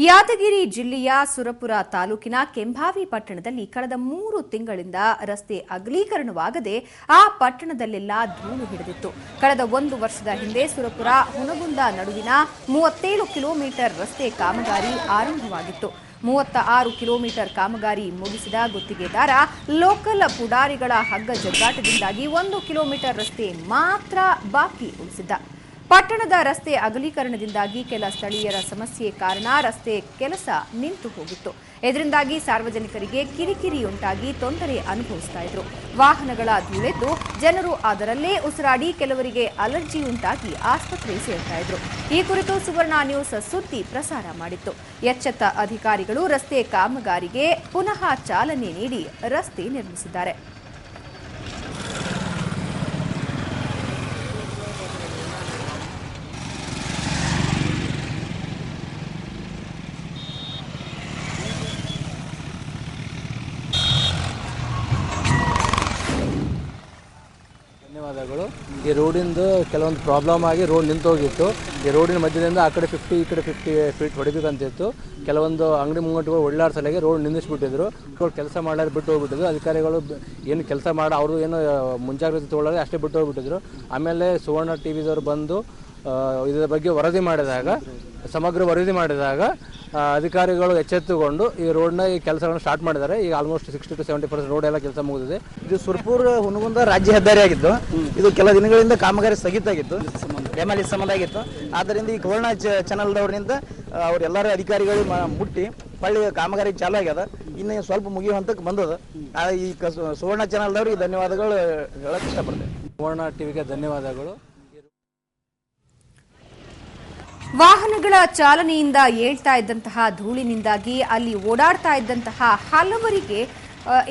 ಯಾದಗಿರಿ ಜಿಲ್ಲೆಯ ಸುರಪುರ ತಾಲೂಕಿನ ಕೆಂಭಾವಿ ಪಟ್ಟಣದಲ್ಲಿ ಕಳೆದ 3 ತಿಂಗಳಿಂದ ರಸ್ತೆ ಅಗಲೀಕರಣವಾಗದೆ ಆ ಪಟ್ಟಣದಲ್ಲೆಲ್ಲ ಧೂಳು ಹಿಡಿದಿತ್ತು. ಕಳೆದ 1 ವರ್ಷದ ಹಿಂದೆ ಸುರಪುರ ಹುನಗುಂದ ನಡುವಿನ 37 ಕಿಲೋಮೀಟರ್ ರಸ್ತೆ ಕಾಮಗಾರಿ ಆರಂಭವಾಗಿತ್ತು. 36 ಕಿಲೋಮೀಟರ್ ಕಾಮಗಾರಿ ಮುಗಿಸಿದ ಗುತ್ತಿಗೆದಾರ ಲೋಕಲ್ ಪುಡಾರಿಗಳ ಹಗ್ಗ ಜಗ್ಗಾಟದಿಂದಾಗಿ 1 ಕಿಲೋಮೀಟರ್ ರಸ್ತೆ ಮಾತ್ರ ಬಾಕಿ ಉಳಿಸಿದ್ದ. ಪಟ್ಟಣದ ರಸ್ತೆ ಅಗಲೀಕರಣದಿಂದಾಗಿ ಕೆಲ ಸ್ಥಳೀಯರ ಸಮಸ್ಯೆ ಕಾರಣ ರಸ್ತೆ ಕೆಲಸ ನಿಂತು ಹೋಗಿತ್ತು. ಇದರಿಂದಾಗಿ ಸಾರ್ವಜನಿಕರಿಗೆ ಕಿರಿಕಿರಿಯುಂಟಾಗಿ ತೊಂದರೆ ಅನುಭವಿಸ್ತಾ ಇದ್ರು. ವಾಹನಗಳ ಧೂಳೆದ್ದು ಜನರು ಅದರಲ್ಲೇ ಉಸಿರಾಡಿ ಕೆಲವರಿಗೆ ಅಲರ್ಜಿ ಉಂಟಾಗಿ ಆಸ್ಪತ್ರೆ ಸೇರ್ತಾ ಇದ್ರು. ಈ ಕುರಿತು ಸುವರ್ಣ ನ್ಯೂಸ್ ಸುದ್ದಿ ಪ್ರಸಾರ ಮಾಡಿತ್ತು. ಎಚ್ಚೆತ್ತ ಅಧಿಕಾರಿಗಳು ರಸ್ತೆ ಕಾಮಗಾರಿಗೆ ಪುನಃ ಚಾಲನೆ ನೀಡಿ ರಸ್ತೆ ನಿರ್ಮಿಸಿದ್ದಾರೆ. ಧನ್ಯವಾದಗಳು. ಈ ರೋಡಿಂದು ಕೆಲವೊಂದು ಪ್ರಾಬ್ಲಮ್ ಆಗಿ ರೋಡ್ ನಿಂತು ಹೋಗಿತ್ತು. ಈ ರೋಡಿನ ಮಧ್ಯದಿಂದ ಆ ಕಡೆ 50 ಈ ಕಡೆ 50 ಫೀಟ್ ಹೊಡಿಬೇಕಂತಿತ್ತು. ಕೆಲವೊಂದು ಅಂಗಡಿ ಮುಂಗಟ್ಟುಗಳು ಒಳ್ಳಾಡ ಸಲಗೆ ರೋಡ್ ನಿಲ್ಲಿಸ್ಬಿಟ್ಟಿದ್ರು. ಕೆಲಸ ಮಾಡಲಾರ ಬಿಟ್ಟು ಹೋಗ್ಬಿಟ್ಟಿದ್ರು. ಅಧಿಕಾರಿಗಳು ಏನು ಕೆಲಸ ಅವರು ಏನು ಮುಂಜಾಗ್ರತೆ ತೊಗೊಳ್ಳೋದು ಅಷ್ಟೇ ಬಿಟ್ಟು ಹೋಗ್ಬಿಟ್ಟಿದ್ರು. ಆಮೇಲೆ ಸುವರ್ಣ ಟಿವಿದವರು ಬಂದು ಇದರ ಬಗ್ಗೆ ಸಮಗ್ರ ವರದಿ ಮಾಡಿದಾಗ ಅಧಿಕಾರಿಗಳು ಎಚ್ಚೆತ್ತುಕೊಂಡು ಈ ರೋಡ್ನ ಈ ಕೆಲಸಗಳನ್ನು ಸ್ಟಾರ್ಟ್ ಮಾಡಿದ್ದಾರೆ. ಈಗ ಆಲ್ಮೋಸ್ಟ್ 60 to 70% ರೋಡ್ ಎಲ್ಲ ಕೆಲಸ ಮುಗಿದಿದೆ. ಇದು ಸುರಪುರ ಹುನಗುಂದ ರಾಜ್ಯ ಹೆದ್ದಾರಿ ಆಗಿದ್ದು ಇದು ಕೆಲ ದಿನಗಳಿಂದ ಕಾಮಗಾರಿ ಸ್ಥಗಿತ ಆಗಿತ್ತು, ಡೆಮಾಲಿ ಸಂಬಂಧ ಆಗಿತ್ತು. ಆದ್ದರಿಂದ ಈ ಸುವರ್ಣ ಚಾನಲ್ದವರಿಂದ ಅವರೆಲ್ಲರೂ ಅಧಿಕಾರಿಗಳು ಮುಟ್ಟಿ ಪಳ್ಳಿ ಕಾಮಗಾರಿ ಚಾಲು ಆಗ್ಯದ. ಇನ್ನು ಸ್ವಲ್ಪ ಮುಗಿಯೋ ಹಂತಕ್ಕೆ ಬಂದದ. ಈ ಸುವರ್ಣ ಚಾನಲ್ದವ್ರಿಗೆ ಧನ್ಯವಾದಗಳು ಹೇಳಕ್ ಇಷ್ಟಪಡ್ತೇವೆ. ಸುವರ್ಣ ಟಿವಿಗೆ ಧನ್ಯವಾದಗಳು. ವಾಹನಗಳ ಚಾಲನೆಯಿಂದ ಏಳ್ತಾ ಇದ್ದಂತಹ ಧೂಳಿನಿಂದಾಗಿ ಅಲ್ಲಿ ಓಡಾಡ್ತಾ ಇದ್ದಂತಹ ಹಲವರಿಗೆ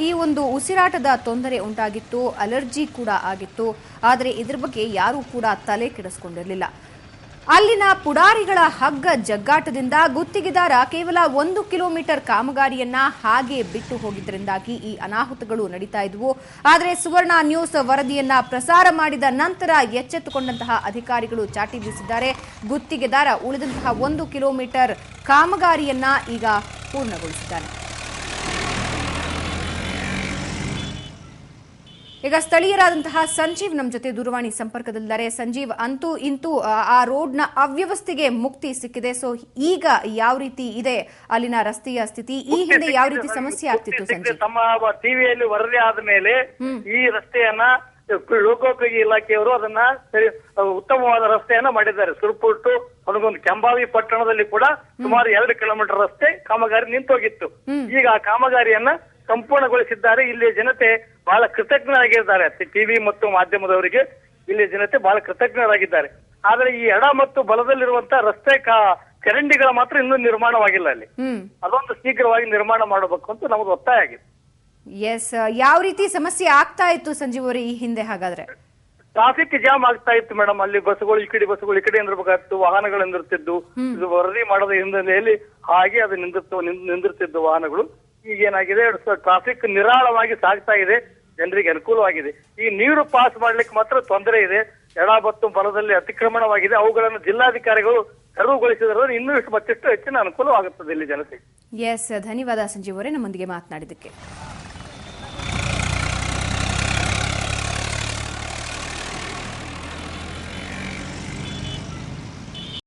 ಈ ಒಂದು ಉಸಿರಾಟದ ತೊಂದರೆ ಉಂಟಾಗಿತ್ತು, ಅಲರ್ಜಿ ಕೂಡ ಆಗಿತ್ತು. ಆದರೆ ಇದರ ಬಗ್ಗೆ ಯಾರೂ ಕೂಡ ತಲೆ ಕೆಡಿಸಿಕೊಂಡಿರಲಿಲ್ಲ. ಅಲ್ಲಿನ ಪುಡಾರಿಗಳ ಹಗ್ಗ ಜಗ್ಗಾಟದಿಂದ ಗುತ್ತಿಗೆದಾರ ಕೇವಲ 1 ಕಿಲೋಮೀಟರ್ ಕಾಮಗಾರಿಯನ್ನ ಹಾಗೆ ಬಿಟ್ಟು ಹೋಗಿದ್ದರಿಂದಾಗಿ ಈ ಅನಾಹುತಗಳು ನಡೀತಾ ಇದ್ವು. ಆದರೆ ಸುವರ್ಣ ನ್ಯೂಸ್ ವರದಿಯನ್ನ ಪ್ರಸಾರ ಮಾಡಿದ ನಂತರ ಎಚ್ಚೆತ್ತುಕೊಂಡಂತಹ ಅಧಿಕಾರಿಗಳು ಚಾಟಿ ಬೀಸಿದ್ದಾರೆ. ಗುತ್ತಿಗೆದಾರ ಉಳಿದಂತಹ 1 ಕಿಲೋಮೀಟರ್ ಕಾಮಗಾರಿಯನ್ನ ಈಗ ಪೂರ್ಣಗೊಳಿಸಿದ್ದಾನೆ. ಈಗ ಸ್ಥಳೀಯರಾದಂತಹ ಸಂಜೀವ್ ನಮ್ಮ ಜೊತೆ ದೂರವಾಣಿ ಸಂಪರ್ಕದಲ್ಲಿದ್ದಾರೆ. ಸಂಜೀವ್, ಅಂತೂ ಇಂತೂ ಆ ರೋಡ್ನ ಅವ್ಯವಸ್ಥೆಗೆ ಮುಕ್ತಿ ಸಿಕ್ಕಿದೆ. ಸೊ ಈಗ ಯಾವ ರೀತಿ ಇದೆ ಅಲ್ಲಿನ ರಸ್ತೆಯ ಸ್ಥಿತಿ? ಈ ಹಿಂದೆ ಯಾವ ರೀತಿ ಸಮಸ್ಯೆ ಆಗ್ತಿತ್ತು ಸಂಜೀವ್? ತಮ್ಮ ಟಿವಿಯಲ್ಲಿ ವರದಿ ಆದ ಮೇಲೆ ಈ ರಸ್ತೆಯನ್ನ ಲೋಕೋಪಯೋಗಿ ಇಲಾಖೆಯವರು ಅದನ್ನ ಉತ್ತಮವಾದ ರಸ್ತೆಯನ್ನ ಮಾಡಿದ್ದಾರೆ. ಸುರಪುರ ಟು ಹುನಗುಂದ ಕೆಂಭಾವಿ ಪಟ್ಟಣದಲ್ಲಿ ಕೂಡ ಸುಮಾರು 2 ಕಿಲೋಮೀಟರ್ ರಸ್ತೆ ಕಾಮಗಾರಿ ನಿಂತೋಗಿತ್ತು. ಈಗ ಆ ಕಾಮಗಾರಿಯನ್ನ ಸಂಪೂರ್ಣಗೊಳಿಸಿದ್ದಾರೆ. ಇಲ್ಲಿ ಜನತೆ ಬಹಳ ಕೃತಜ್ಞರಾಗಿದ್ದಾರೆ. ಟಿವಿ ಮತ್ತು ಮಾಧ್ಯಮದವರಿಗೆ ಇಲ್ಲಿ ಜನತೆ ಬಹಳ ಕೃತಜ್ಞರಾಗಿದ್ದಾರೆ. ಆದ್ರೆ ಈ ಎಡ ಮತ್ತು ಬಲದಲ್ಲಿರುವಂತಹ ರಸ್ತೆ ಚರಂಡಿಗಳ ಮಾತ್ರ ಇನ್ನೂ ನಿರ್ಮಾಣವಾಗಿಲ್ಲ. ಅಲ್ಲಿ ಅದೊಂದು ಶೀಘ್ರವಾಗಿ ನಿರ್ಮಾಣ ಮಾಡಬೇಕು ಅಂತ ನಮ್ದು ಒತ್ತಾಯ ಆಗಿದೆ. ಎಸ್, ಯಾವ ರೀತಿ ಸಮಸ್ಯೆ ಆಗ್ತಾ ಇತ್ತು ಸಂಜೀವ್ ಅವರೇ ಈ ಹಿಂದೆ? ಹಾಗಾದ್ರೆ ಟ್ರಾಫಿಕ್ ಜಾಮ್ ಆಗ್ತಾ ಇತ್ತು ಮೇಡಮ್. ಅಲ್ಲಿ ಬಸ್ಗಳು ಈ ಕಡೆ ನಿಂದಿರ್ಬೇಕಾಗ್ತು, ವಾಹನಗಳು ನಿಂದಿರ್ತಿದ್ದು. ಇದು ವರದಿ ಮಾಡದ ಹಿನ್ನೆಲೆಯಲ್ಲಿ ಹಾಗೆ ಅದು ನಿಂದಿರ್ತಿದ್ದು ವಾಹನಗಳು. ಈಗ ಏನಾಗಿದೆ, ಟ್ರಾಫಿಕ್ ನಿರಾಳವಾಗಿ ಸಾಗ್ತಾ ಇದೆ, ಜನರಿಗೆ ಅನುಕೂಲವಾಗಿದೆ. ಈ ನೀರು ಪಾಸ್ ಮಾಡ್ಲಿಕ್ಕೆ ಮಾತ್ರ ತೊಂದರೆ ಇದೆ. ಎಡ ಮತ್ತು ಬಲದಲ್ಲಿ ಅತಿಕ್ರಮಣವಾಗಿದೆ. ಅವುಗಳನ್ನು ಜಿಲ್ಲಾಧಿಕಾರಿಗಳು ತೆರವುಗೊಳಿಸಿದ್ರೆ ಇನ್ನೂ ಮತ್ತಿಷ್ಟು ಹೆಚ್ಚಿನ ಅನುಕೂಲವಾಗುತ್ತದೆ ಇಲ್ಲಿ ಜನತೆಗೆ. ಎಸ್, ಧನ್ಯವಾದ ಸಂಜೀವ್ ಅವರೇ ನಮ್ಮೊಂದಿಗೆ ಮಾತನಾಡಿದ್ದಕ್ಕೆ.